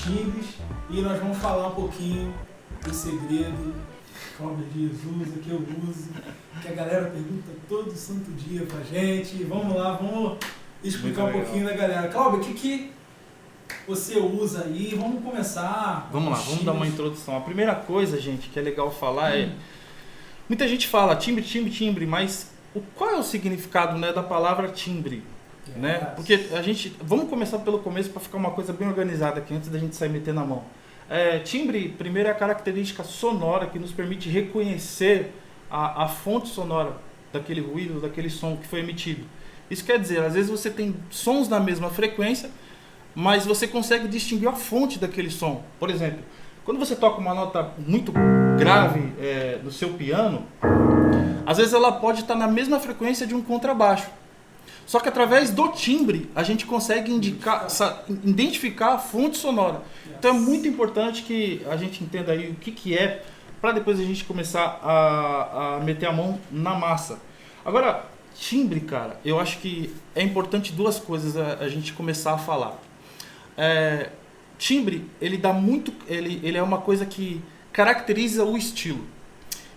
timbres e nós vamos falar um pouquinho do segredo, Cláudio Dias usa, que eu uso, que a galera pergunta todo santo dia pra gente. Vamos lá, vamos explicar um pouquinho da galera. Cláudio, o que você usa aí? Vamos começar. Vamos lá, vamos dar uma introdução. A primeira coisa, gente, que é legal falar é... Muita gente fala timbre, timbre, timbre, mas qual é o significado, né, da palavra timbre? Né? Porque a gente... Vamos começar pelo começo para ficar uma coisa bem organizada aqui, antes da gente sair metendo a mão. Timbre, primeiro, é a característica sonora que nos permite reconhecer a fonte sonora daquele ruído, daquele som que foi emitido. Isso quer dizer, às vezes você tem sons na mesma frequência, mas você consegue distinguir a fonte daquele som. Por exemplo, quando você toca uma nota muito grave no seu piano, às vezes ela pode estar na mesma frequência de um contrabaixo. Só que através do timbre a gente consegue identificar a fonte sonora. Então é muito importante que a gente entenda aí o que é, para depois a gente começar a meter a mão na massa. Agora, timbre, cara, eu acho que é importante duas coisas a gente começar a falar. Timbre, ele é uma coisa que caracteriza o estilo.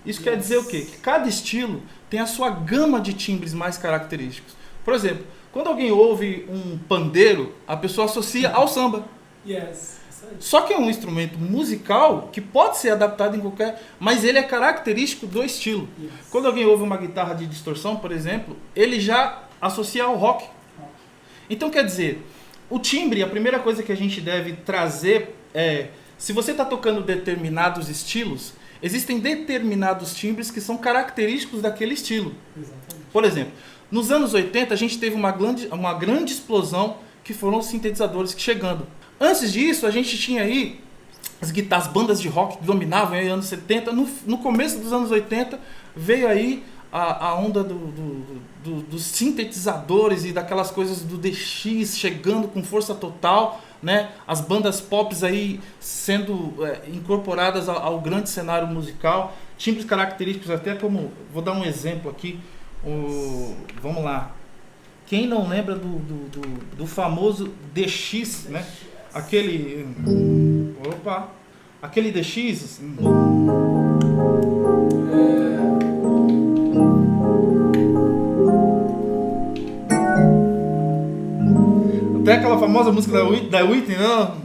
Isso quer dizer o quê? Que cada estilo tem a sua gama de timbres mais característicos. Por exemplo, quando alguém ouve um pandeiro, a pessoa associa ao samba. Só que é um instrumento musical que pode ser adaptado em qualquer... Mas ele é característico do estilo. Quando alguém ouve uma guitarra de distorção, por exemplo, ele já associa ao rock. Então, quer dizer, o timbre, a primeira coisa que a gente deve trazer é... Se você está tocando determinados estilos, existem determinados timbres que são característicos daquele estilo. Exatamente. Por exemplo, nos anos 80 a gente teve uma grande explosão que foram os sintetizadores chegando. Antes disso, a gente tinha aí as bandas de rock que dominavam aí anos 70. No começo dos anos 80 veio aí a onda dos sintetizadores e daquelas coisas do DX chegando com força total, né? As bandas pop aí sendo incorporadas ao grande cenário musical, timbres característicos, até como, vou dar um exemplo aqui, vamos lá, quem não lembra do famoso DX, né? Aquele DX, até aquela famosa música da Whitney, não?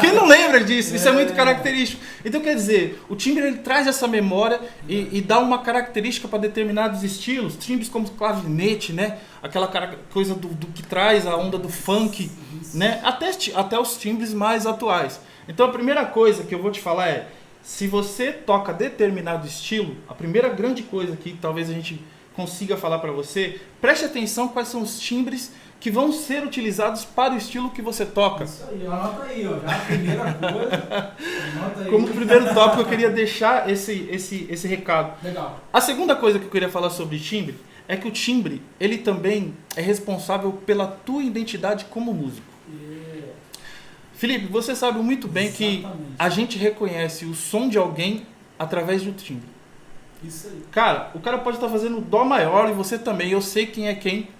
Quem não lembra disso? Isso é muito característico. Então, quer dizer, o timbre ele traz essa memória e dá uma característica para determinados estilos. Timbres como clavinete, né? Aquela coisa do que traz a onda do funk, né? Até os timbres mais atuais. Então, a primeira coisa que eu vou te falar é, se você toca determinado estilo, a primeira grande coisa que talvez a gente consiga falar para você, preste atenção quais são os timbres que vão ser utilizados para o estilo que você toca. Isso aí, anota aí, ó, já a primeira coisa. Anota aí. Como primeiro tópico, eu queria deixar esse recado. Legal. A segunda coisa que eu queria falar sobre timbre é que o timbre, ele também é responsável pela tua identidade como músico. Felipe, você sabe muito bem que a gente reconhece o som de alguém através do timbre. Isso aí. Cara, o cara pode estar fazendo dó maior e você também, eu sei quem é quem,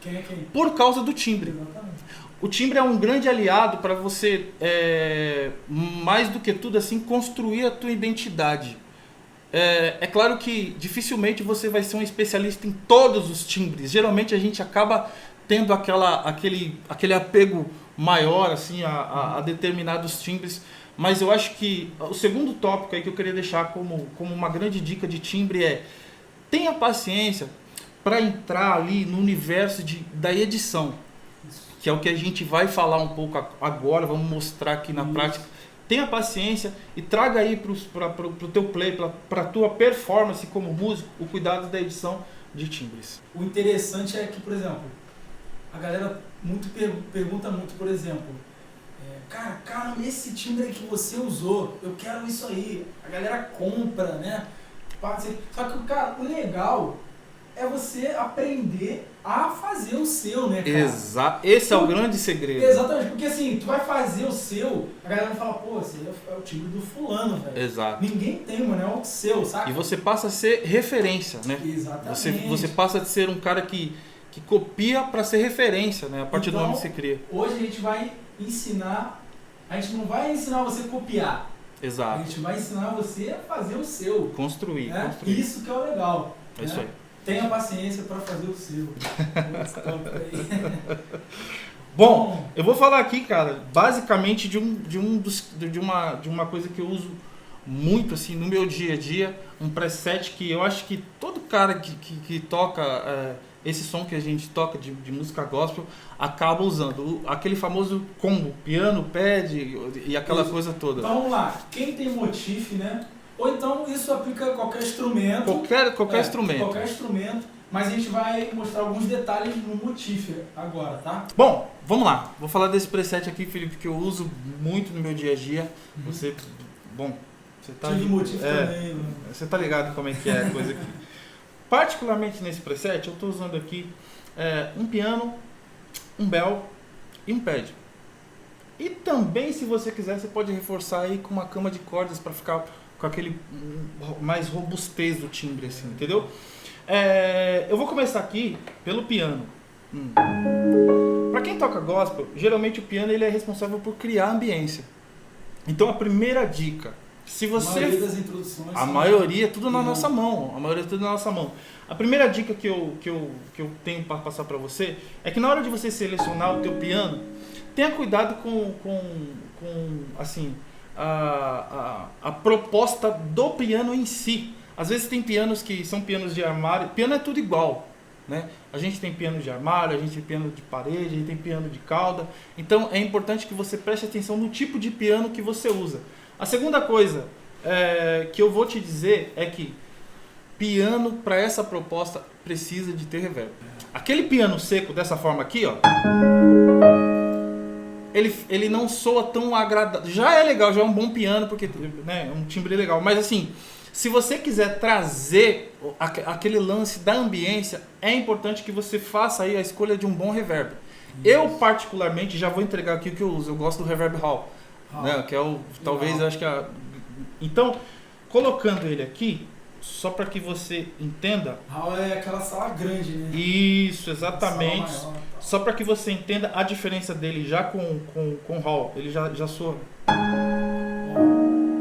por causa do timbre. Exatamente. O timbre é um grande aliado para você, mais do que tudo, assim, construir a tua identidade. É claro que dificilmente você vai ser um especialista em todos os timbres. Geralmente a gente acaba tendo aquele apego maior assim, a determinados timbres. Mas eu acho que o segundo tópico aí que eu queria deixar como uma grande dica de timbre é: tenha paciência para entrar ali no universo da edição, que é o que a gente vai falar um pouco agora, vamos mostrar aqui na prática. Tenha paciência e traga aí para o teu play, para a tua performance como músico, o cuidado da edição de timbres. O interessante é que, por exemplo, a galera pergunta muito, por exemplo, cara, esse timbre aí que você usou, eu quero isso aí. A galera compra, né? Só que, cara, o legal é você aprender a fazer o seu, né, cara? Esse é o grande segredo. Exatamente, porque assim, tu vai fazer o seu, a galera vai falar, pô, esse é o timbre do fulano, velho. Exato. Ninguém tem, mano, é o seu, saca? E você passa a ser referência, né? Exatamente. Você passa a ser um cara que que copia para ser referência, né? A partir do Então, momento que você cria. Hoje a gente vai ensinar, a gente não vai ensinar você a copiar, a Exato. gente vai ensinar você a fazer o seu. Construir, Né? construir. Isso que é o legal. É isso aí. Tenha paciência para fazer o seu. Bom, eu vou falar aqui, cara, basicamente de uma coisa que eu uso muito assim no meu dia a dia, um preset que eu acho que todo cara que toca esse som que a gente toca de música gospel acaba usando, aquele famoso combo, piano, pad e aquela Isso. coisa toda. Então vamos lá, quem tem motif, né? Ou então isso aplica a qualquer instrumento. Qualquer instrumento. Qualquer instrumento, mas a gente vai mostrar alguns detalhes no motif agora, tá? Bom, vamos lá. Vou falar desse preset aqui, Felipe, que eu uso muito no meu dia a dia. Você, bom, você tá Tive motif também. Né? Você tá ligado como é que é a coisa aqui. Particularmente nesse preset, eu estou usando aqui um piano, um bell e um pad. E também, se você quiser, você pode reforçar aí com uma cama de cordas para ficar com aquele mais robustez do timbre, assim, entendeu? Eu vou começar aqui pelo piano. Para quem toca gospel, geralmente o piano ele é responsável por criar a ambiência. Então a primeira dica, se você... A maioria das introduções... A maioria, tudo na nossa mão. A maioria, tudo na nossa mão. A primeira dica que eu tenho para passar para você é que na hora de você selecionar o teu piano, tenha cuidado com assim, a proposta do piano em si. Às vezes tem pianos que são pianos de armário. Piano é tudo igual, né? A gente tem piano de armário, a gente tem piano de parede, a gente tem piano de cauda. Então é importante que você preste atenção no tipo de piano que você usa. A segunda coisa que eu vou te dizer é que piano para essa proposta precisa de ter reverb. Aquele piano seco dessa forma aqui, ó, ele não soa tão agradável. Já é legal, já é um bom piano porque, né, é um timbre legal. Mas assim, se você quiser trazer aquele lance da ambiência, é importante que você faça aí a escolha de um bom reverb. Eu particularmente já vou entregar aqui o que eu uso. Eu gosto do Reverb Hall. Né, que é o talvez eu acho que então colocando ele aqui só para que você entenda, Hall é aquela sala grande, né? Isso, exatamente, Maior, tá. só para que você entenda a diferença dele já com Hall, ele já soa,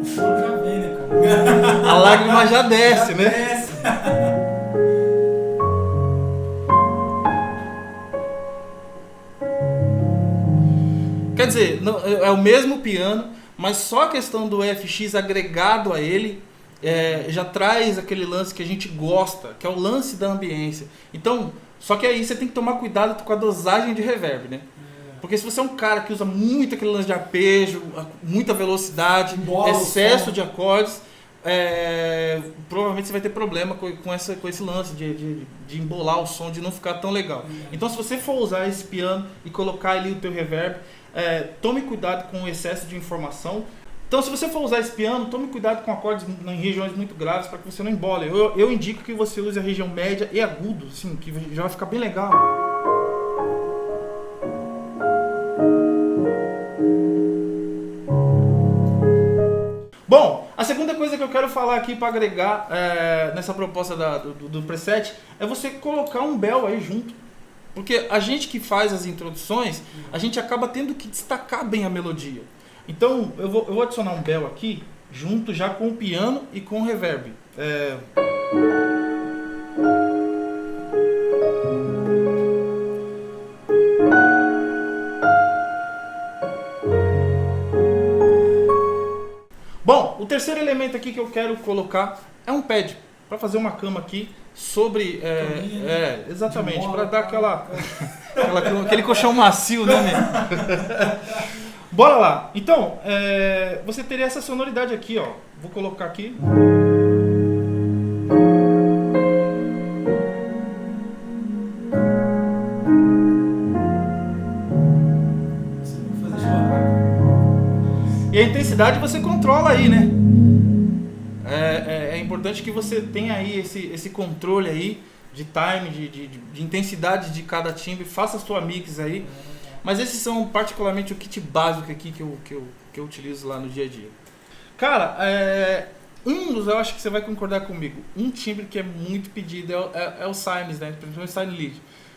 O choro já vem, né, cara? a lágrima já desce, Já né? desce. Quer dizer, é o mesmo piano, mas só a questão do FX agregado a ele já traz aquele lance que a gente gosta, que é o lance da ambiência. Então, só que aí você tem que tomar cuidado com a dosagem de reverb, né? Porque se você é um cara que usa muito aquele lance de arpejo, muita velocidade, Embola excesso de acordes, provavelmente você vai ter problema com esse lance de embolar o som, de não ficar tão legal. Então, se você for usar esse piano e colocar ali o teu reverb, tome cuidado com o excesso de informação. Então, se você for usar esse piano, tome cuidado com acordes em regiões muito graves para que você não embole. Eu indico que você use a região média e agudo, assim, que já vai ficar bem legal. Bom, a segunda coisa que eu quero falar aqui para agregar nessa proposta do preset é você colocar um bell aí junto. Porque a gente que faz as introduções, a gente acaba tendo que destacar bem a melodia. Então, eu vou adicionar um bell aqui, junto já com o piano e com o reverb. Bom, o terceiro elemento aqui que eu quero colocar é um pad, para fazer uma cama aqui sobre... exatamente, para dar aquele colchão macio, né? Bora lá. Então, você teria essa sonoridade aqui, ó. Vou colocar aqui. E a intensidade você controla aí, né? É importante que você tenha aí esse controle aí de time, de intensidade de cada timbre. Faça a sua mix aí. Mas esses são particularmente o kit básico aqui que eu utilizo lá no dia a dia. Cara, eu acho que você vai concordar comigo. Um timbre que é muito pedido é o Cymes, né? Principalmente o Cyme Lead.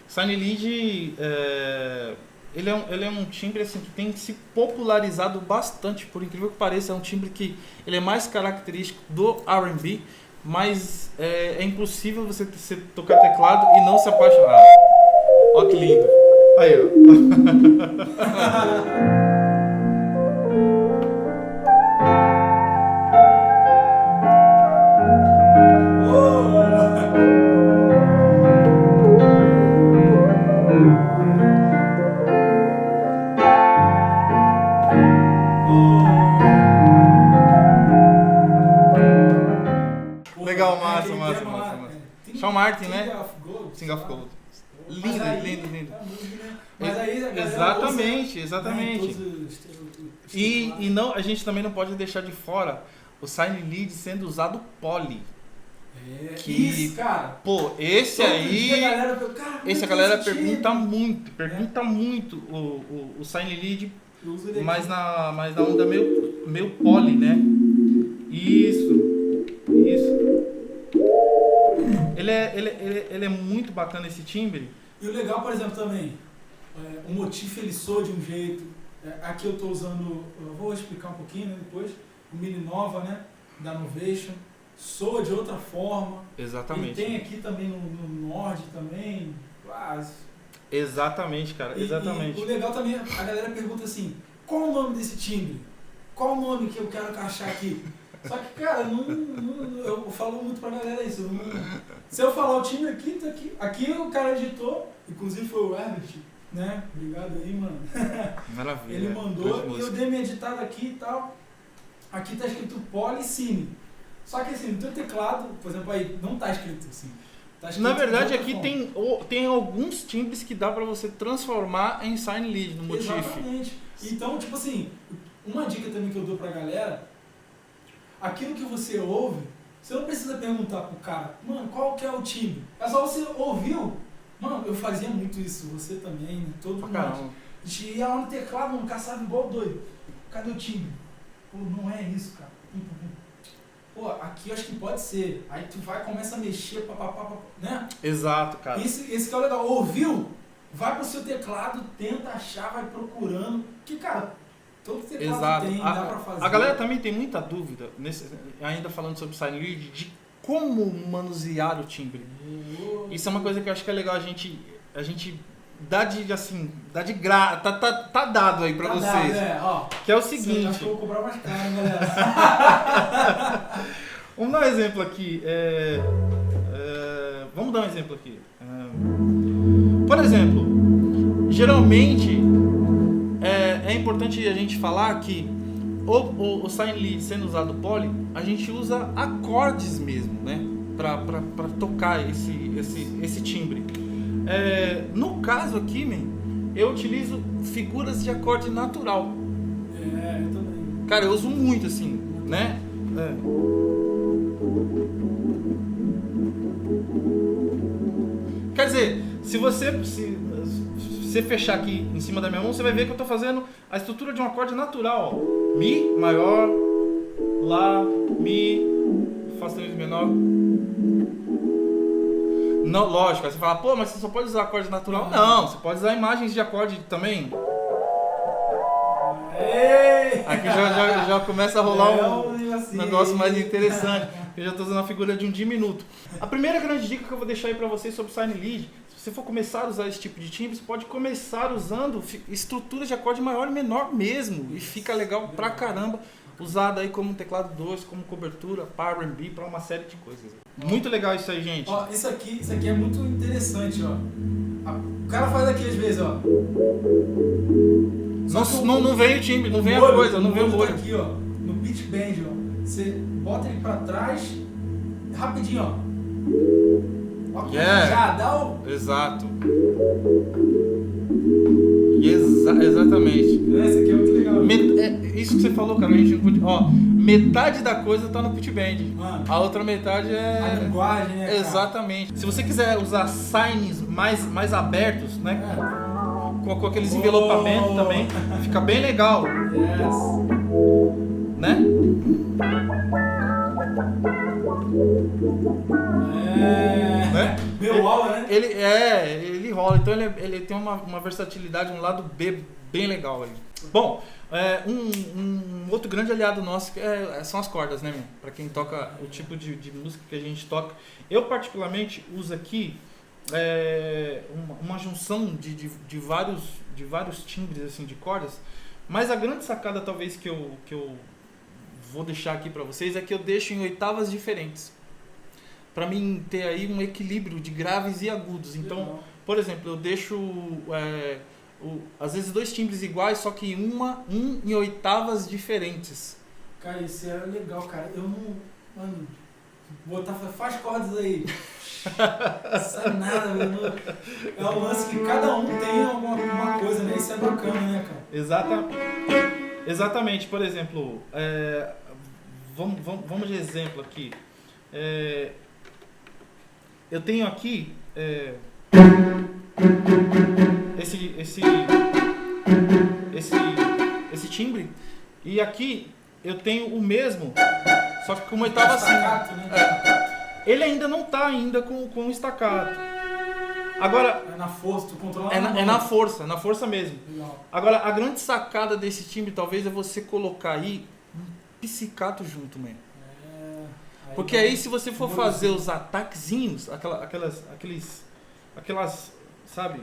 Sign Lead, ele é um timbre assim, que tem se popularizado bastante, por incrível que pareça. É um timbre que ele é mais característico do R&B, mas é impossível você tocar teclado e não se apaixonar. Ó que lindo. Aí, ó. Legal, massa. Shawn Martin, né? King of Gold. Lindo. Mas aí a galera exatamente. usa, né, E não, a gente também não pode deixar de fora o Sign Lead sendo usado poly. Isso, cara. Pô, esse Todo aí. dia a galera pergunta muito o Sign Lead, mas na onda meio poly, né? Isso. Ele é muito bacana esse timbre. E o legal, por exemplo, também, o motif ele soa de um jeito. Aqui eu estou usando, eu vou explicar um pouquinho, né, depois, o Mini Nova, né, da Novation, soa de outra forma. Exatamente. E tem aqui também no Nord também, quase. Exatamente, cara, exatamente. E o legal também, a galera pergunta assim, qual o nome desse timbre? Qual o nome que eu quero encaixar aqui? Só que, cara, eu falo muito pra galera isso. Se eu falar o timbre aqui, tá aqui. Aqui o cara editou, inclusive foi o Herbert, né? Obrigado aí, mano. Maravilha. Ele mandou e eu dei minha editada aqui e tal. Aqui tá escrito Polycine. Só que assim, no teu teclado, por exemplo, aí não tá escrito assim. Tá escrito na verdade, aqui tem alguns timbres que dá pra você transformar em Sign Lead no motif. Exatamente. Então, tipo assim, uma dica também que eu dou pra galera, aquilo que você ouve, você não precisa perguntar pro cara, mano, qual que é o timbre? É só você ouviu. Mano, eu fazia muito isso, você também, né? Todo mundo. A gente ia lá no teclado, mano, caçava igual doido. Cadê o timbre? Pô, não é isso, cara. Pô, aqui eu acho que pode ser. Aí tu vai, começa a mexer, papapá, né? Exato, cara. Esse que é o legal. Ouviu? Vai pro seu teclado, tenta achar, vai procurando. Que, cara, todo teclado tem, dá pra fazer. A galera também tem muita dúvida, ainda falando sobre Sign Lead, de como manusear o timbre. Isso é uma coisa que eu acho que é legal a gente dá de graça, tá dado aí pra vocês. Ó, que é o seguinte. Acho que eu vou cobrar mais caro, galera. Vamos dar um exemplo aqui. Vamos dar um exemplo aqui. Por exemplo, geralmente é importante a gente falar que o Sign Lead sendo usado poly, a gente usa acordes mesmo, né? Pra tocar esse timbre. No caso aqui, eu utilizo figuras de acorde natural. Eu também. Cara, eu uso muito assim, né? Quer dizer, se você fechar aqui em cima da minha mão, você vai ver que eu estou fazendo a estrutura de um acorde natural. Ó. Mi maior, Lá, Mi, Fá sustenido menor. Não, lógico, aí você fala, pô, mas você só pode usar acorde natural? Não, você pode usar imagens de acorde também. Aqui já começa a rolar um negócio mais interessante. Eu já estou usando a figura de um diminuto. A primeira grande dica que eu vou deixar aí para vocês sobre Sign Lead, se você for começar a usar esse tipo de timbre, você pode começar usando estruturas de acorde maior e menor mesmo. E fica legal pra caramba. Usado aí como teclado 2, como cobertura, para R&B, para uma série de coisas. Muito legal isso aí, gente. Ó, isso aqui é muito interessante, ó. O cara faz aqui às vezes, ó. Não veio o timbre, não veio a coisa, não veio o molho. Tá aqui, ó, no pitch bend, ó. Você bota ele pra trás, rapidinho, ó. Ó, já dá o... Exato. Exatamente. Esse aqui é muito legal. Isso que você falou, cara, a gente não podia... Ó, metade da coisa tá no pitch bend. A outra metade é... A linguagem, né, cara? Exatamente. Se você quiser usar signs mais abertos, né? Com aqueles envelopamentos também, fica bem legal. Né? Meu aula, né? Ele rola. Então ele tem uma versatilidade, um lado B bem legal aí. Bom, um outro grande aliado nosso são as cordas, né, meu? Pra quem toca o tipo de música que a gente toca. Eu particularmente uso aqui uma junção de vários timbres assim, de cordas. Mas a grande sacada talvez que eu vou deixar aqui pra vocês é que eu deixo em oitavas diferentes. Pra mim ter aí um equilíbrio de graves e agudos. Então, por exemplo, eu deixo às vezes 2 timbres iguais, só que um em oitavas diferentes. Cara, isso é legal, cara. Eu não... Mano, faz cordas aí. Não sabe nada, mano. É um lance que cada um tem alguma coisa, né? Isso é bacana, né, cara? Exatamente. Por exemplo, vamos de exemplo aqui. Eu tenho aqui esse timbre, e aqui eu tenho o mesmo, só que com uma oitava assim. Né? Ele ainda não tá ainda com estacato. Agora é na força, tu controla na força mesmo. Legal. Agora a grande sacada desse timbre talvez é você colocar aí um pizzicato junto, mesmo. Porque aí se você for fazer os ataquezinhos, aquelas, sabe?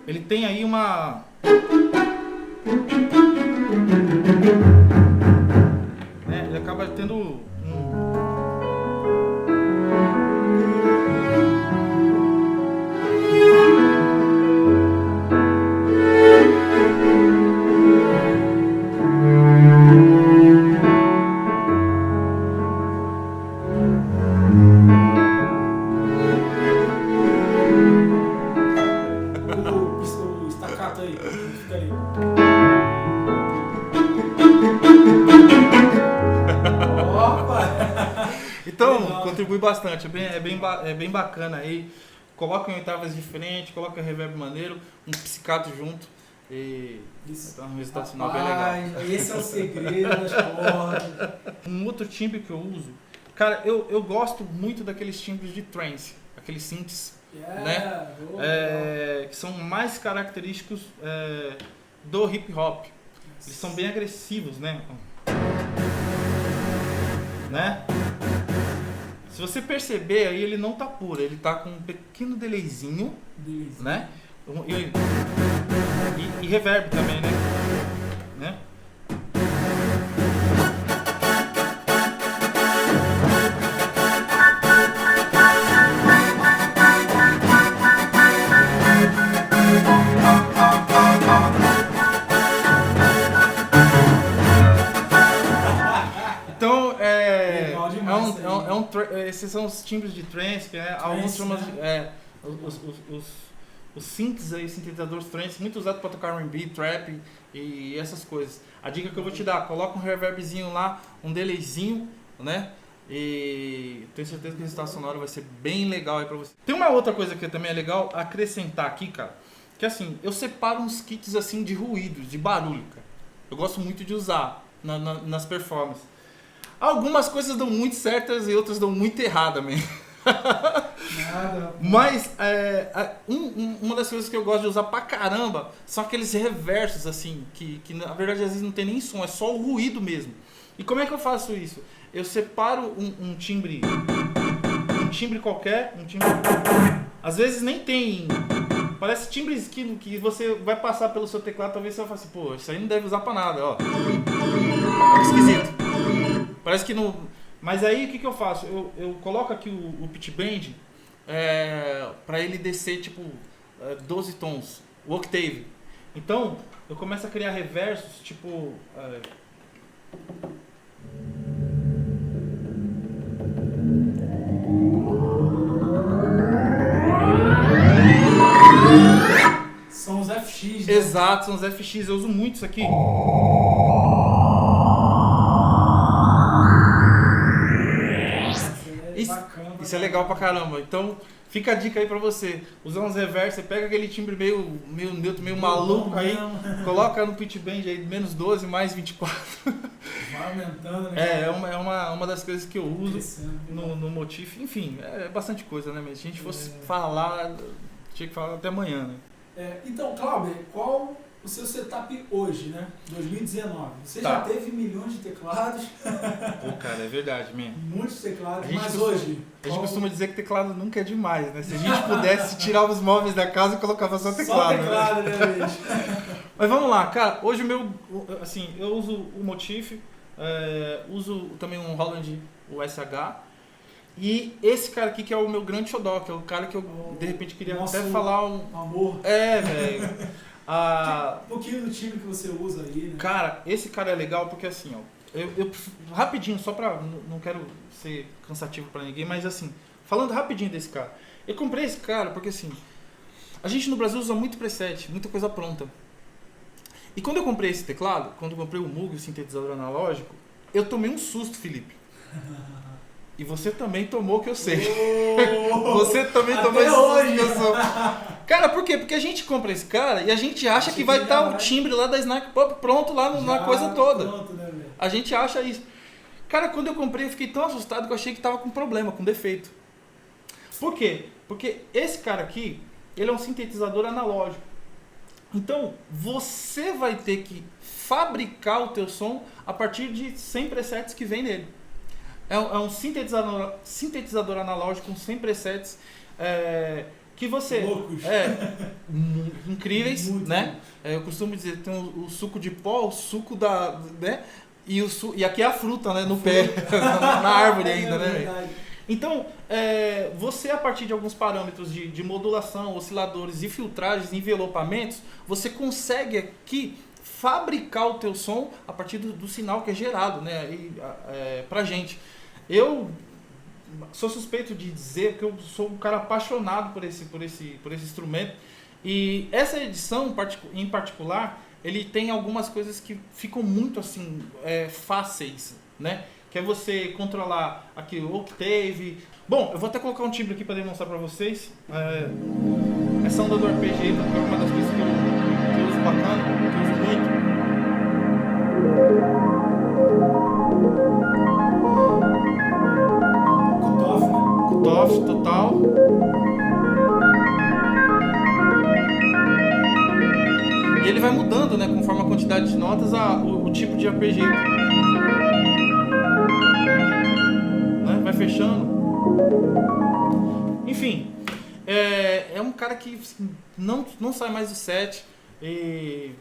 Ele tem aí uma... ele acaba tendo o estacato aí, fica ali. Então, legal, contribui bastante, é bem bacana aí. Coloca em oitavas diferentes, coloca reverb maneiro, um pizzicato junto e dá um resultado final bem legal. Esse é o segredo das cordas. Um outro timbre que eu uso, cara, eu gosto muito daqueles timbres de trance, aqueles synths, né? Que são mais característicos do hip hop. Eles são bem agressivos, né? Se você perceber aí, ele não tá puro, ele tá com um pequeno delayzinho, né? E reverb também, né? Então, esses são os timbres de trance, que alguns chamam os synths aí, sintetizadores trance, muito usado para tocar R&B, trap e essas coisas. A dica que eu vou te dar, coloca um reverbzinho lá, um delayzinho, né? E tenho certeza que o resultado sonoro vai ser bem legal aí pra você. Tem uma outra coisa que também é legal acrescentar aqui, cara, que assim, eu separo uns kits assim de ruídos, de barulho, cara. Eu gosto muito de usar nas performances. Algumas coisas dão muito certas e outras dão muito errada mesmo. Nada. Mas uma das coisas que eu gosto de usar pra caramba são aqueles reversos assim, que na verdade às vezes não tem nem som, é só o ruído mesmo. E como é que eu faço isso? Eu separo um timbre qualquer, às vezes nem tem, parece timbres que você vai passar pelo seu teclado, talvez você vai falar assim, pô, isso aí não deve usar pra nada, ó. Esquisito. Parece que não... Mas aí o que eu faço? Eu coloco aqui o pitch bend para ele descer tipo 12 tons, o octave. Então eu começo a criar reversos tipo... São os FX, né? Exato, são os FX, eu uso muito isso aqui. Isso é legal pra caramba. Então, fica a dica aí pra você. Usar uns reverse, você pega aquele timbre meio neutro, meio maluco aí, coloca no pitch bend aí, menos 12, mais 24. Vai aumentando, né? É uma das coisas que eu uso no Motif. Enfim, é bastante coisa, né? Mas se a gente fosse falar, tinha que falar até amanhã, né? Então, Cláudio, qual o seu setup hoje, né? 2019. Você já teve milhões de teclados. Pô, cara, é verdade, mesmo. Muitos teclados, mas hoje... A gente costuma dizer que teclado nunca é demais, né? Se a gente pudesse tirar os móveis da casa e colocava só teclado. Só teclado, né, Mas vamos lá, cara. Hoje o meu... Assim, eu uso o Motif, uso também um Roland USH. E esse cara aqui que é o meu grande xodó, que é o cara que eu, de repente, queria até falar um... Amor. Velho. Um pouquinho do time que você usa aí, né? Cara, esse cara é legal porque assim, ó, eu rapidinho, só pra, não quero ser cansativo pra ninguém, mas assim, falando rapidinho desse cara, eu comprei esse cara porque assim, a gente no Brasil usa muito preset, muita coisa pronta. E quando eu comprei esse teclado, quando eu comprei o Moog, o sintetizador analógico, eu tomei um susto, Felipe. E você também tomou, que eu sei. Você também tomou esse susto, que eu sou. Cara, por quê? Porque a gente compra esse cara e a gente acha que vai estar o timbre lá da Snark Pop pronto lá na coisa toda. Pronto, né, velho? A gente acha isso. Cara, quando eu comprei eu fiquei tão assustado que eu achei que tava com problema, com defeito. Por quê? Porque esse cara aqui, ele é um sintetizador analógico. Então, você vai ter que fabricar o teu som a partir de 100 presets que vem nele. É um sintetizador analógico com 100 presets que você... Loucos. Incríveis, muito, né? Eu costumo dizer, tem o suco de pó, o suco da... né? E aqui é a fruta, né? No pé, na árvore ainda, né? Então, você a partir de alguns parâmetros de modulação, osciladores e filtragens, envelopamentos, você consegue aqui fabricar o teu som a partir do sinal que é gerado, né? Pra gente. Eu sou suspeito de dizer que eu sou um cara apaixonado por esse instrumento. E essa edição em particular, ele tem algumas coisas que ficam muito assim, fáceis, né? Que é você controlar aqui o octave. Bom, eu vou até colocar um timbre aqui para demonstrar para vocês. Essa onda do arpegiator é uma das coisas que eu uso bacana, que eu uso muito. Cutoff total. E ele vai mudando, né, conforme a quantidade de notas, o tipo de arpegiator. Né, vai fechando. Enfim, é um cara que não sai mais do set e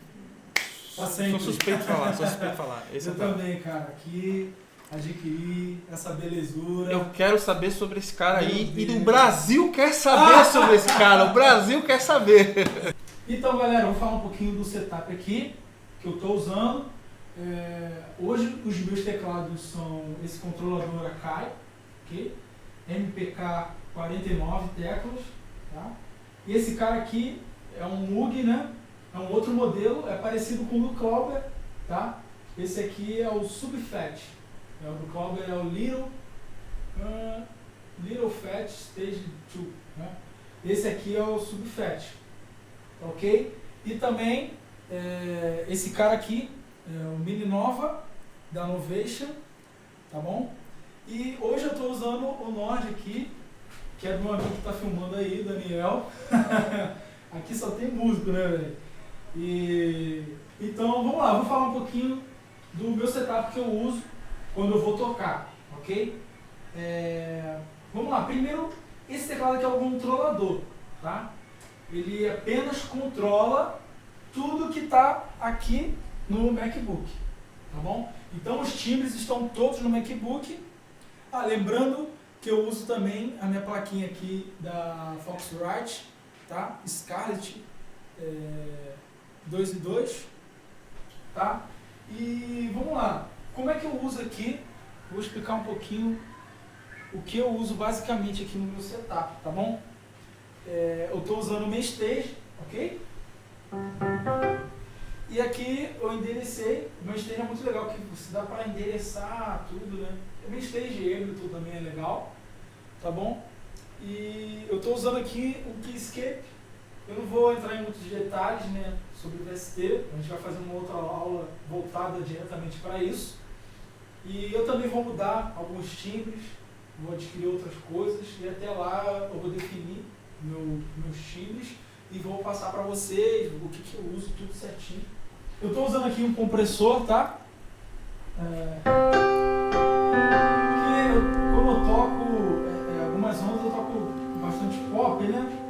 sou suspeito de falar. Esse eu também, cara, que adquiri essa belezura. Eu quero saber sobre esse cara aí e o Brasil quer saber sobre esse cara. O Brasil quer saber. Então, galera, eu vou falar um pouquinho do setup aqui que eu estou usando. Hoje os meus teclados são esse controlador Akai, ok? MPK 49 teclas, tá? E esse cara aqui é um Moog, né? É um outro modelo, é parecido com o do Clauber, tá? Esse aqui é o Subfat. O do Clauber é o Little Fat Stage 2, né? Esse aqui é o Subfat, ok? E também esse cara aqui é o Mini Nova da Novation, tá bom? E hoje eu estou usando o Nord aqui, que é do meu amigo que está filmando aí, Daniel. Aqui só tem músico, né, velho? Então vamos lá, vou falar um pouquinho do meu setup que eu uso quando eu vou tocar, ok? Vamos lá, primeiro, esse teclado aqui é o controlador, tá? Ele apenas controla tudo que está aqui no MacBook, tá bom? Então os timbres estão todos no MacBook. Lembrando que eu uso também a minha plaquinha aqui da Foxrite, tá? Scarlett 2 e 2, tá? E vamos lá, como é que eu uso aqui? Vou explicar um pouquinho o que eu uso basicamente aqui no meu setup, tá bom? Eu estou usando o Mainstage, ok? E aqui eu enderecei, o Mainstage é muito legal, que você dá para endereçar tudo, né? O Mainstage Ableton também é legal, tá bom? E eu estou usando aqui o Keyscape. Eu não vou entrar em muitos detalhes, né, sobre o VST, a gente vai fazer uma outra aula voltada diretamente para isso. E eu também vou mudar alguns timbres, vou adquirir outras coisas e até lá eu vou definir meus timbres e vou passar para vocês o que eu uso, tudo certinho. Eu estou usando aqui um compressor, tá? Como eu toco algumas ondas, eu toco bastante pop, né?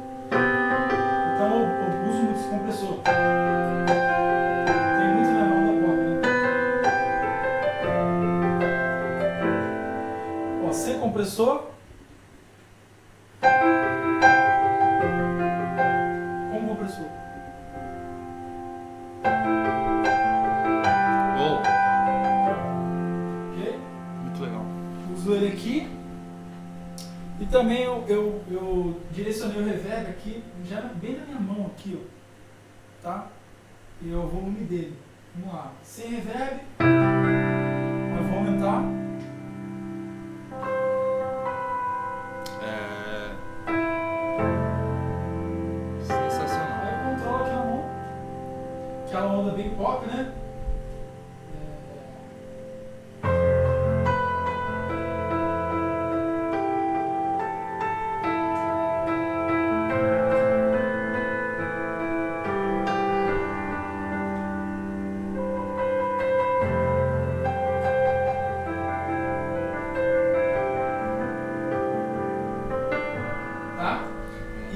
Então eu uso muito esse compressor. Tem muito na onda pop, né? Ó, sem compressor. Com compressor. Oh. Ok? Muito legal. Uso ele aqui. E também eu direcionei o reverb aqui, já bem na minha mão aqui, ó, tá? E o volume dele. Vamos lá. Sem reverb, eu vou aumentar. Sensacional. Aí eu controlo aqui na mão. Aquela onda bem pop, né?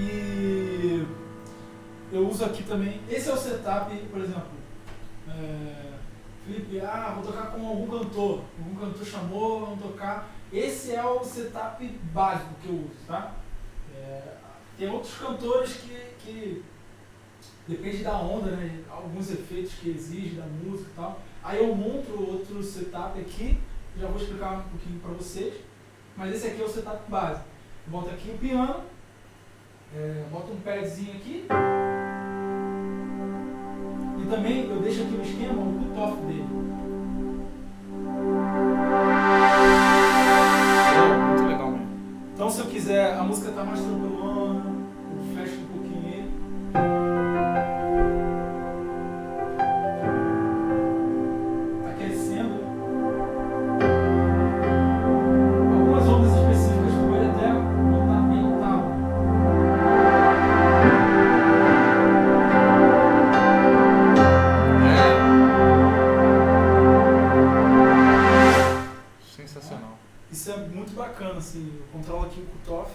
E eu uso aqui também, esse é o setup, por exemplo, Felipe, vou tocar com algum cantor chamou, vamos tocar, esse é o setup básico que eu uso, tá? Tem outros cantores que depende da onda, né? Alguns efeitos que exigem da música e tal, aí eu monto outro setup aqui, já vou explicar um pouquinho para vocês, mas esse aqui é o setup básico. Eu boto aqui o piano, boto um padzinho aqui e também eu deixo aqui no esquema o cutoff dele. Muito legal mesmo. Então se eu quiser, a música tá mais tranquilona, eu fecho um pouquinho ele. Tá aquecendo. Algumas ondas específicas eu vou até botar bem no talo. Sensacional. Isso é muito bacana, assim, eu controlo aqui o cutoff.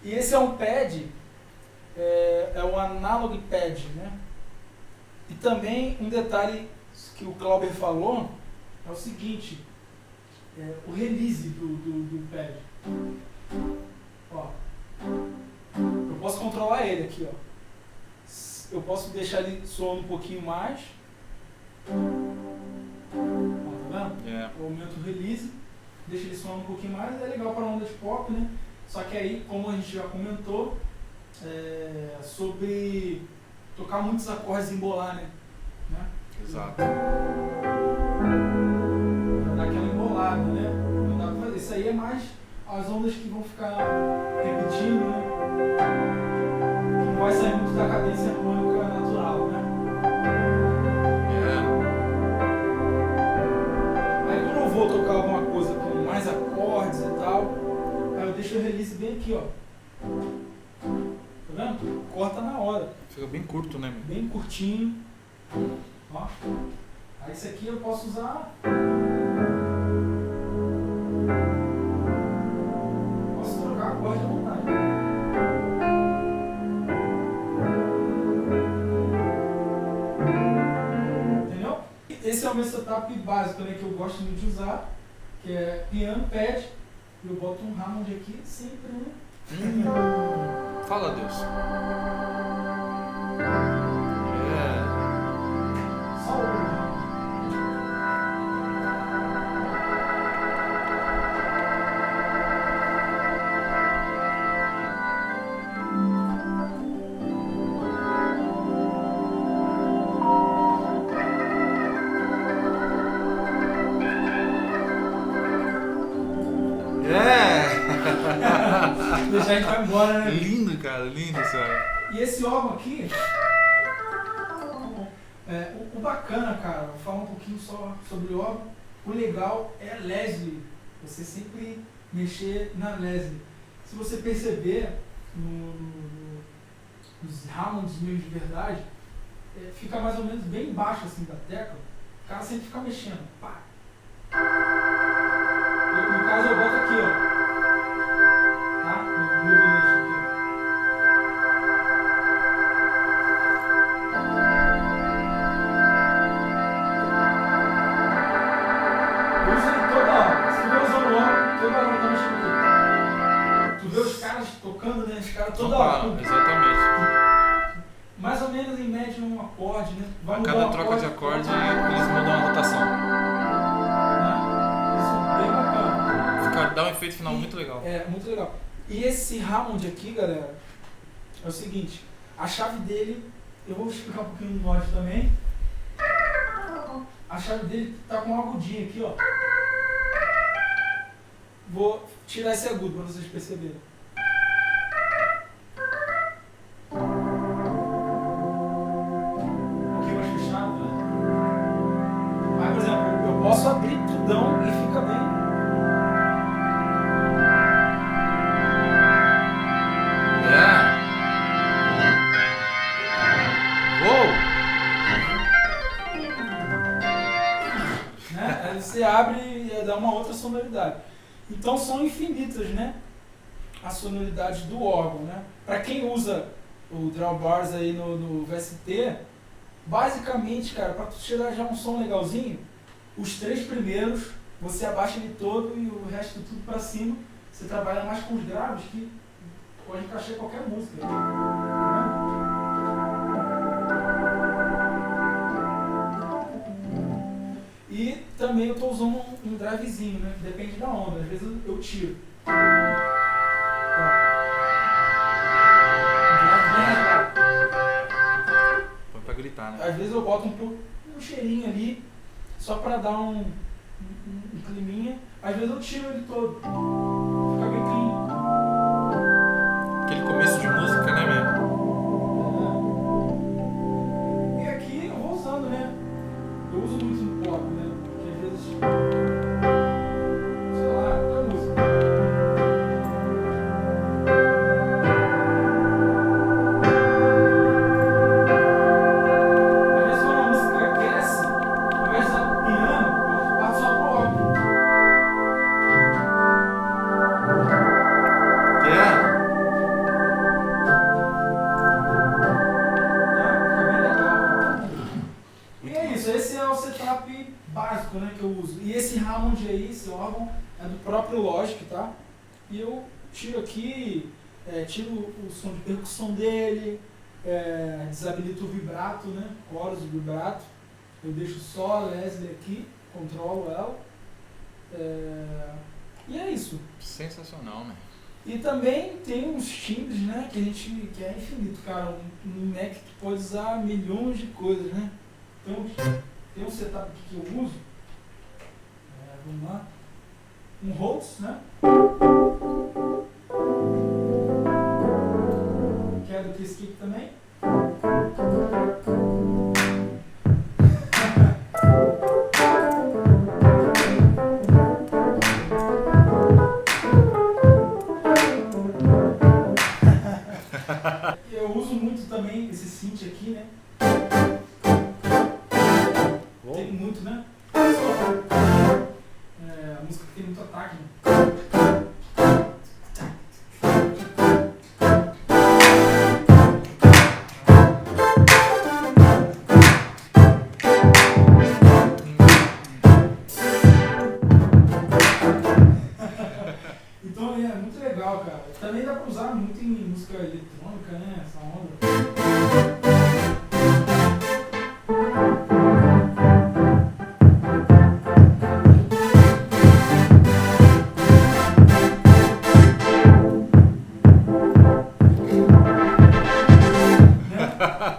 E esse é um pad, é um analog pad, né? E também um detalhe que o Clauber falou é o seguinte, o release do pad. Ó, eu posso controlar ele aqui, ó. Eu posso deixar ele soando um pouquinho mais. Ó, tá vendo? Eu aumento o release, deixa ele soando um pouquinho mais, é legal para onda de pop, né? Só que aí, como a gente já comentou, sobre tocar muitos acordes e embolar, né? Exato. Pra dar aquela embolada, né? Não dá pra fazer. Isso aí é mais as ondas que vão ficar repetindo, né? Que não vai sair muito da cadência harmônica natural, né? Aí quando eu vou tocar alguma coisa com mais acordes e tal, aí eu deixo o release bem aqui, ó. Tá vendo? Corta na hora. Fica bem curto, né, meu? Bem curtinho. Ó. Aí esse aqui eu posso usar. Posso trocar acorde à vontade. Entendeu? Esse é o meu setup básico também que eu gosto muito de usar, que é piano, pad, e eu boto um Hammond aqui sempre, né? Fala, Deus. Só o Hammond. Deixar a gente vai embora, né? Lindo, cara, lindo, senhora. E esse órgão aqui, o bacana, cara, vou falar um pouquinho só sobre o órgão. O legal é a Leslie. Você sempre mexer na Leslie. Se você perceber, nos Hammonds mesmo de verdade, fica mais ou menos bem embaixo assim da tecla. O cara sempre fica mexendo. Pá. No caso eu boto aqui, ó. Tá? No eixo aqui, ó. Eu uso ele toda hora. Se tu vê usando o órgão, toda hora eu tô mexendo aqui. Tu vê os caras tocando, né? Os caras toda hora. Exatamente. Mais ou menos em média um acorde, né? A cada troca de acorde eles mudam a rotação. Isso é bem bacana. Dá um efeito final muito legal. É, muito legal. E esse Hammond aqui, galera, é o seguinte, a chave dele, eu vou explicar um pouquinho no mod também. A chave dele tá com uma agudinha aqui, ó. Vou tirar esse agudo para vocês perceberem. Posso abrir tudão e fica bem. Uou! Né? Aí você abre e dá uma outra sonoridade. Então são infinitas, né? As sonoridades do órgão, né? Para quem usa o drawbars aí no VST, basicamente, cara, para tu tirar já um som legalzinho, os 3 primeiros, você abaixa ele todo e o resto tudo pra cima. Você trabalha mais com os graves que pode encaixar em qualquer música. E também eu estou usando um drivezinho, né? Depende da onda. Às vezes eu tiro. Um drive bem legal. Pra gritar, né? Às vezes eu boto um cheirinho ali, só para dar um climinha. Às vezes eu tiro ele todo. Fica bem clean. Aquele começo de música, né, mesmo? E aqui eu vou usando, né? Eu uso muito no pop, né? Porque às vezes, sei lá, qualquer música. Às vezes quando a música aquece, ao invés de usar o piano, eu passo só pro órgão. Esse é o setup básico, né, que eu uso. E esse Hammond aí, esse órgão, é do próprio Logic, tá? E eu tiro aqui, tiro o som de percussão dele, desabilito o vibrato, né? Chorus, vibrato. Eu deixo só a Leslie aqui, controlo ela. E é isso. Sensacional, né? E também tem uns timbres, né, que é infinito, cara. Um Mac tu pode usar milhões de coisas, né? Então, tem um setup aqui que eu uso. Vamos lá. Um Rhodes, né? Que é do Chris Kick também. Eu uso muito também esse synth aqui, né? Tem muito, né? A música tem muito ataque, né? Então é muito legal, cara. Também dá pra usar muito em música eletrônica, né? Essa onda.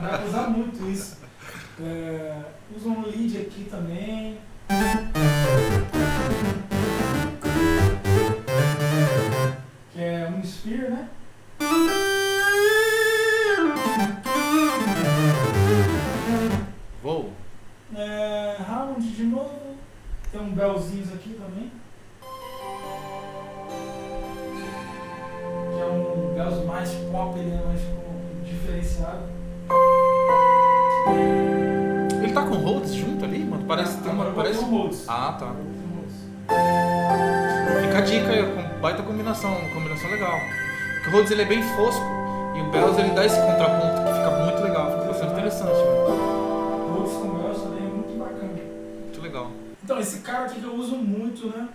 Dá pra usar muito isso. Usa um lead aqui também. Que é um né? Vou. Hammond de novo. Tem um belzinhos aqui também. Que é um bells mais pop, né? Mais diferenciado. Ele tá com Rhodes junto ali, mano? Parece que tem uma. Parece... um Rhodes. Ah, tá. Fica a dica aí, baita combinação legal. Porque o Rhodes ele é bem fosco e o Bells ele dá esse contraponto que fica muito legal, fica bastante interessante. O Rhodes com Bells também é muito bacana. Muito legal. Então, esse cara aqui que eu uso muito, né?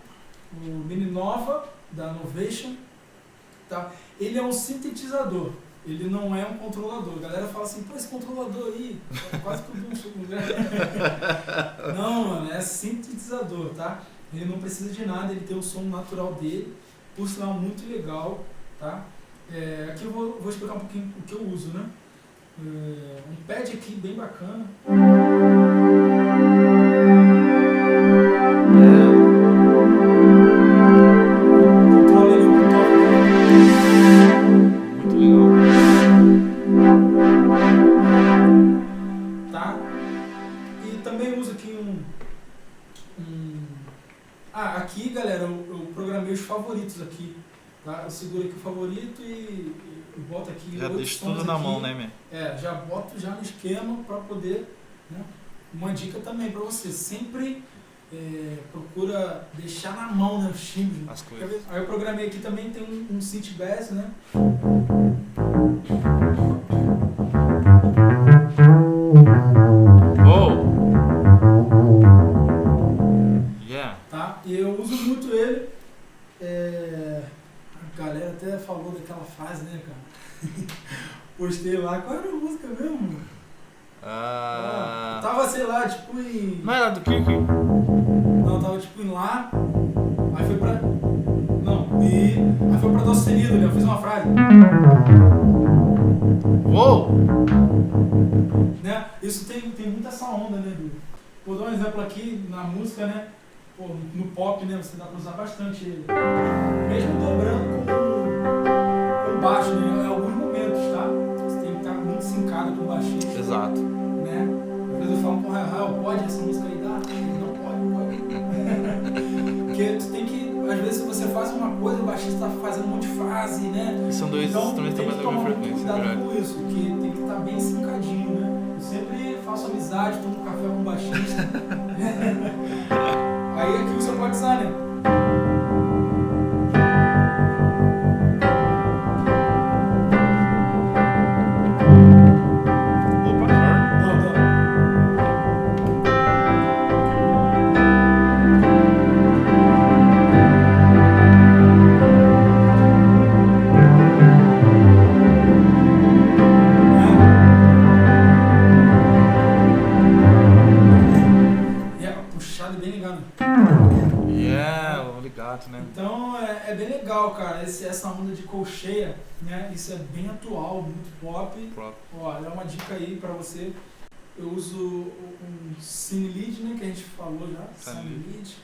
O Mini Nova, da Novation, tá? Ele é um sintetizador, ele não é um controlador. A galera fala assim, pô, esse controlador aí, quase que eu dou um soco no lugar. Não, mano, é sintetizador, tá? Ele não precisa de nada, ele tem o som natural dele, por sinal muito legal, tá? Aqui eu vou explicar um pouquinho o que eu uso, né? Um pad aqui bem bacana. Aqui, galera, eu programei os favoritos aqui, tá? Eu seguro aqui o favorito e boto aqui. Já deixo tudo na mão, né, meu? Já boto já no esquema para poder, né? Uma dica também para você, sempre procura deixar na mão, né, os timbres. As coisas. Aí eu programei aqui também, tem um synth bass, né? E eu uso muito ele. A galera até falou daquela fase, né, cara? Postei lá, qual era a música mesmo? Tava, sei lá, tipo em... Não era do Kiki? Não, tava tipo em Lá, aí foi pra... Não, Mi, aí foi pra Dó sustenido, né? Eu fiz uma frase. Uou! Né? Isso tem muito essa onda, né, Du? Vou dar um exemplo aqui na música, né? Pô, no pop, né, você dá pra usar bastante ele. Mesmo dobrando com baixo, né, em alguns momentos, tá? Você tem que estar muito sincado com o baixista. Exato. Né? Às vezes eu falo com o Rael, pode essa música aí dar? Não pode. Porque tu tem que, às vezes você faz uma coisa, o baixista tá fazendo um monte de frase, né? E são dois instrumentos também da mesma frequência, cuidado com isso, que tem que estar bem sincadinho, né? Eu sempre faço amizade, tomo café com o baixista. Aí aqui você pode usar, né? Opa, puxado e bem ligado. Ligado, né? Então é bem legal, cara, essa onda de colcheia, né? Isso é bem atual, muito pop. Ó, é uma dica aí pra você. Eu uso um Cine Lead, né? Que a gente falou já. Cine Lead.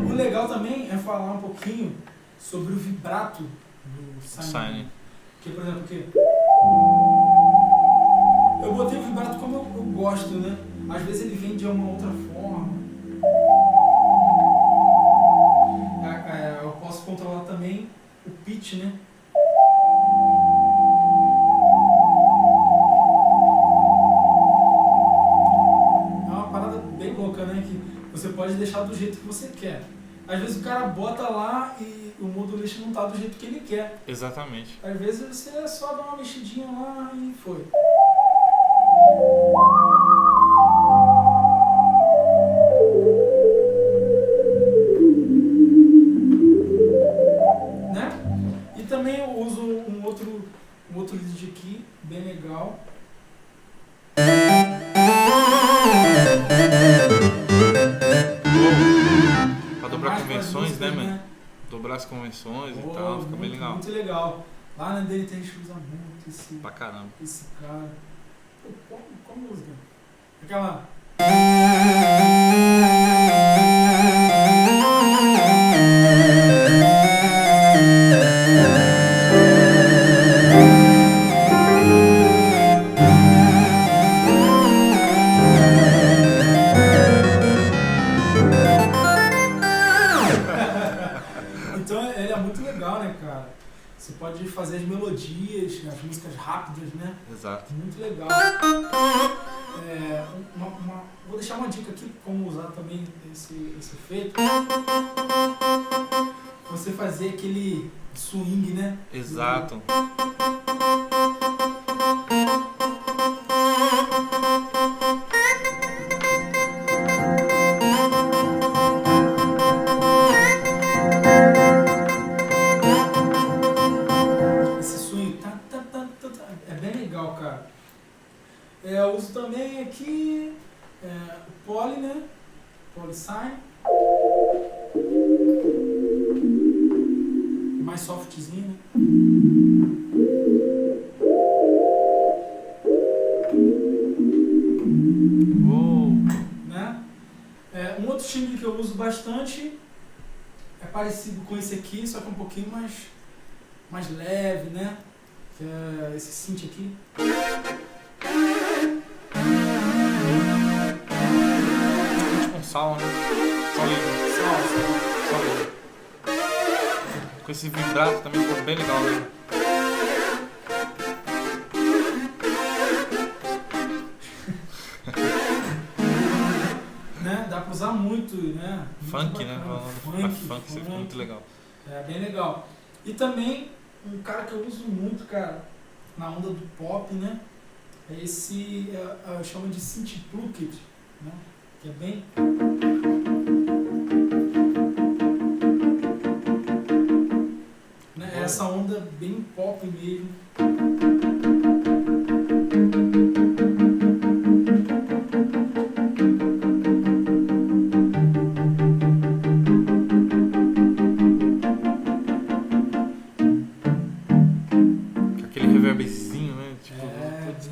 O legal também é falar um pouquinho sobre o vibrato do Sine. Que, por exemplo, eu botei o vibrato como eu gosto, né? Às vezes ele vem de uma outra forma. Eu posso controlar também o pitch, né? É uma parada bem louca, né? Que você pode deixar do jeito que você quer. Às vezes o cara bota lá e o modulation não tá do jeito que ele quer. Exatamente. Às vezes você só dá uma mexidinha lá e foi. Né? E também eu uso um outro lead aqui, bem legal. Pra dobrar convenções, né, mano? dobrar as convenções Pô, e tal, fica bem legal. Muito legal. Lá na DNT a gente usa muito Pra caramba. esse cara. Pô, qual música? Aquela. Então ele é muito legal, né, cara? Você pode fazer as melodias, as músicas rápidas, né? Exato. Muito legal. Vou deixar uma dica aqui como usar também esse efeito. Você fazer aquele swing, né? Exato. Esse swing é bem legal, cara. Eu uso também aqui o poly, né? Polysine. Mais softzinho, né? Né? Um outro timbre que eu uso bastante é parecido com esse aqui, só que um pouquinho mais leve, né? Que é esse synth aqui. Com sal, né? Sal livre. Sal livre. Com esse vibrato também ficou bem legal, né? Né? Dá pra usar muito, né? Funk, né? Funk, Isso ficou muito legal. É bem legal. E também um cara que eu uso muito, cara, na onda do pop, né? É esse, eu chamo de synth plucked, né? Que é bem... Né? É essa onda bem pop mesmo. Aquele reverbzinho, né? Tipo,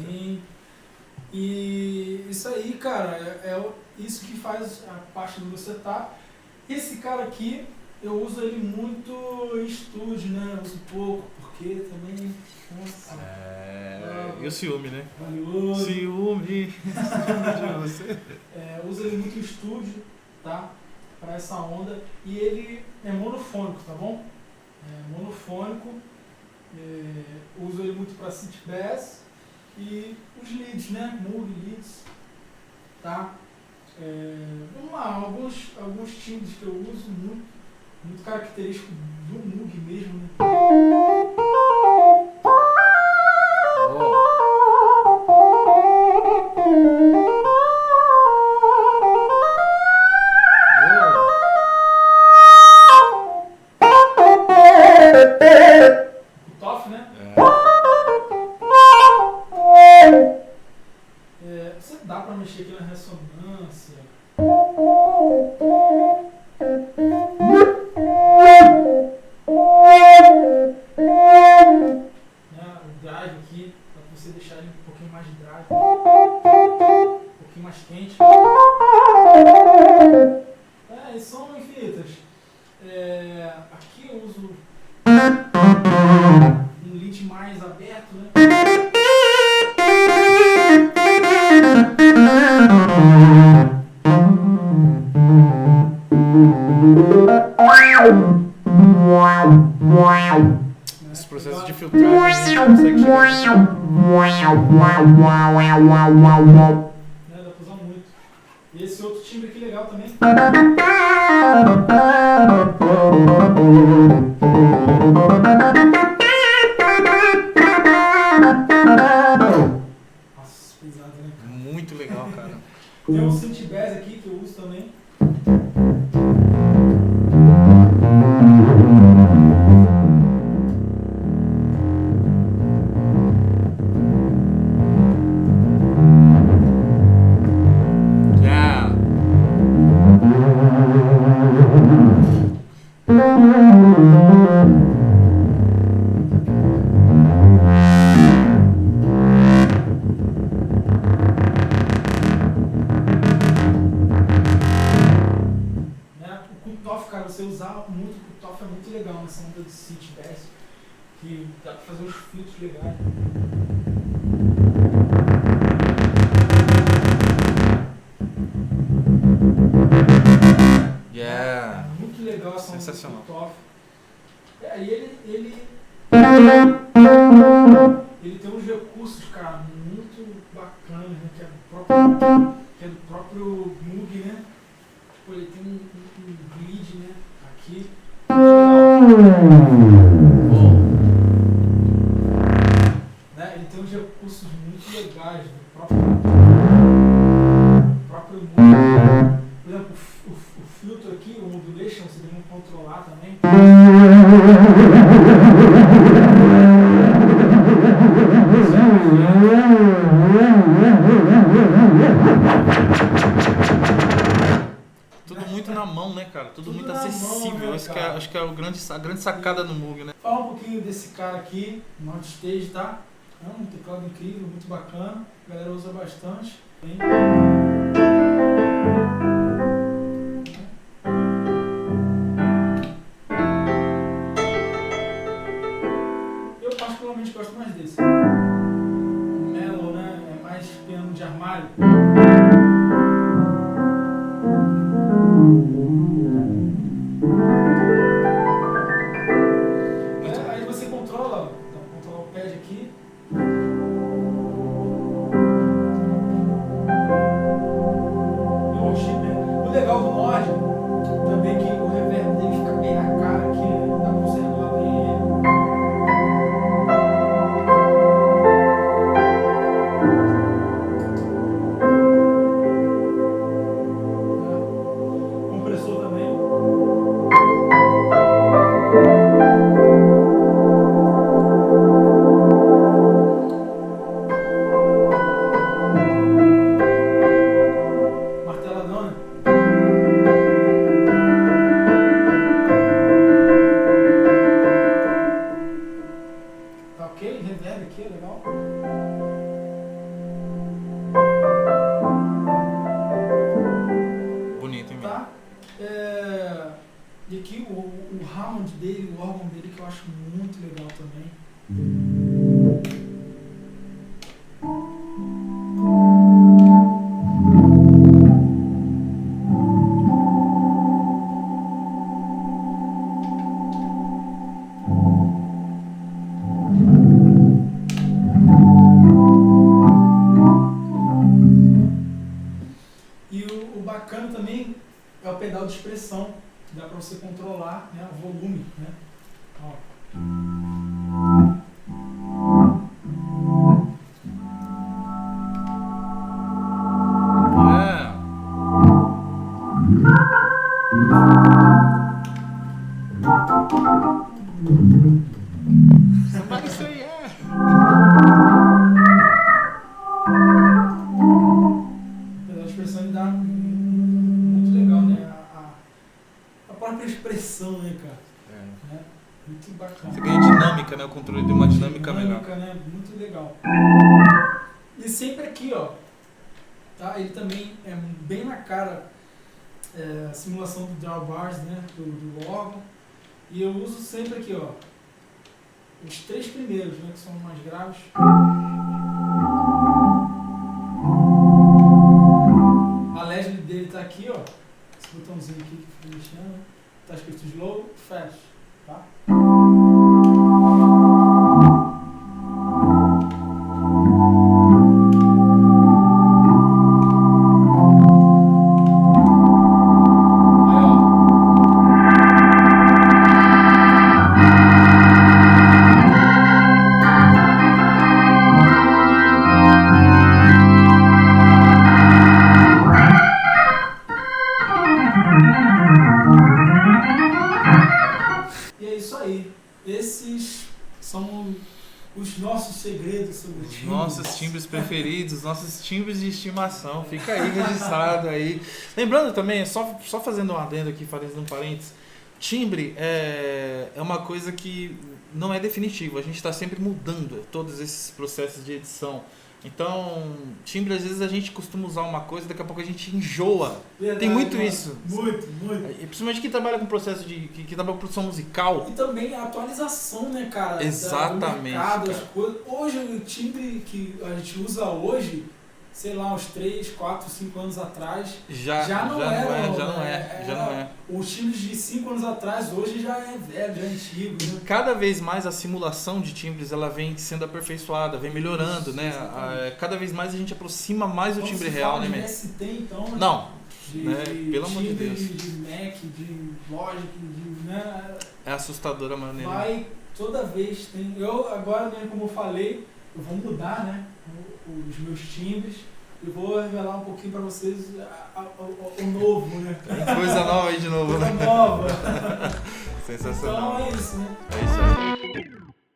Bem... E isso aí, cara, isso que faz a parte do meu setup. Esse cara aqui, eu uso ele muito em estúdio, né? Eu uso pouco, porque também... Nossa, e o ciúme, né? valioso. Ciúme de você. Eu uso ele muito em estúdio, tá? Pra essa onda. E ele é monofônico, tá bom? É monofônico. Uso ele muito para synth bass e os leads, né? Moog leads, tá? Vamos lá, alguns timbres que eu uso muito característico do Moog mesmo, né? O Toff, né? Você dá pra mexer aqui na ressonância. O drive aqui, pra você deixar ele um pouquinho mais de drive. Um pouquinho mais quente. E são infinitas. Aqui eu uso um lead mais aberto, né? Esse processo de filtragem a gente consegue chegar. Dá pra usar muito. E esse outro timbre aqui legal também. Nossa, pesado, né? Muito legal, cara. Tem um synth bass aqui que eu uso também. Yeah. legal nessa onda de City Bass, que dá pra fazer uns filtros legais. Yeah. É muito legal essa onda Sensacional. do Toff. E ele tem uns recursos, cara, muito bacanas, né? Que é do próprio Moog, né? Tipo, ele tem um grid, né? Aqui. Né? Ele tem uns recursos muito legais do próprio Moog. Por exemplo, o filtro aqui, o modulation, você tem que controlar também. Tudo muito na mão, né, cara? Tudo muito na mão, acessível. né, Acho que é a grande sacada no Moog, né? Fala um pouquinho desse cara aqui, no Outstage, tá? É um teclado incrível, muito bacana. A galera usa bastante. Bem. Eu particularmente gosto mais desse. O Mellow, né? É mais piano de armário. Aí você controla o pad aqui. O legal do mod também é que o reverb dele fica bem na cara aqui, né? Dá pra você regular bem ele. Compressor também. Marteladão, né? Tá ok? Reverb aqui, é legal. Bonito, hein, meu? Tá? E aqui o Hammond dele, o órgão dele, que eu acho muito legal também. E o bacana também é o pedal de expressão, que dá para você controlar, né, o volume, né? Ó. Somebody say yeah. Pedal de expressão ele dá muito legal, né? A própria expressão, né, cara? Né? Muito bacana. Você ganha dinâmica, né? O controle de uma dinâmica melhor. Né? Muito legal. E sempre aqui, ó. Tá? Ele também é bem na cara a simulação do drawbars, né? Do órgão. E eu uso sempre aqui, ó. Os três primeiros, né? Que são mais graves. A Leslie dele tá aqui, ó. Esse botãozinho aqui que fica mexendo. Tá escrito slow, fast. Tá? Aí, ó. E é isso aí. Esses são os nossos segredos sobre Os timbres. nossos timbres preferidos, nossos timbres de estimação. Fica aí registrado aí. Lembrando também, só fazendo um adendo aqui, fazendo um parênteses, timbre é uma coisa que não é definitivo. A gente está sempre mudando todos esses processos de edição. Então, timbre, às vezes a gente costuma usar uma coisa, daqui a pouco a gente enjoa. Verdade, Tem muito mano. isso. Muito. E principalmente quem trabalha com processo que trabalha com produção musical. E também a atualização, né, cara? Exatamente, Do mercado, cara. as coisas. Hoje, o timbre que a gente usa hoje, sei lá, uns 3, 4, 5 anos atrás, já não é. Os timbres de 5 anos atrás, hoje já é velho, já é antigo, né? Cada vez mais a simulação de timbres ela vem sendo aperfeiçoada, vem melhorando, Isso, né? Cada vez mais a gente aproxima mais o Quando timbre se real, fala né, de man? ST, então, né? Não, De, né? Pelo amor de timbre, Deus. de Mac, de Logic, né? É assustadora a maneira. Vai, toda vez tem. Eu agora, né, como eu falei, eu vou mudar, né, os meus timbres e vou revelar um pouquinho para vocês o novo, né? Coisa nova aí de novo, Coisa né? nova. Sensacional. Então é isso, né? É isso aí.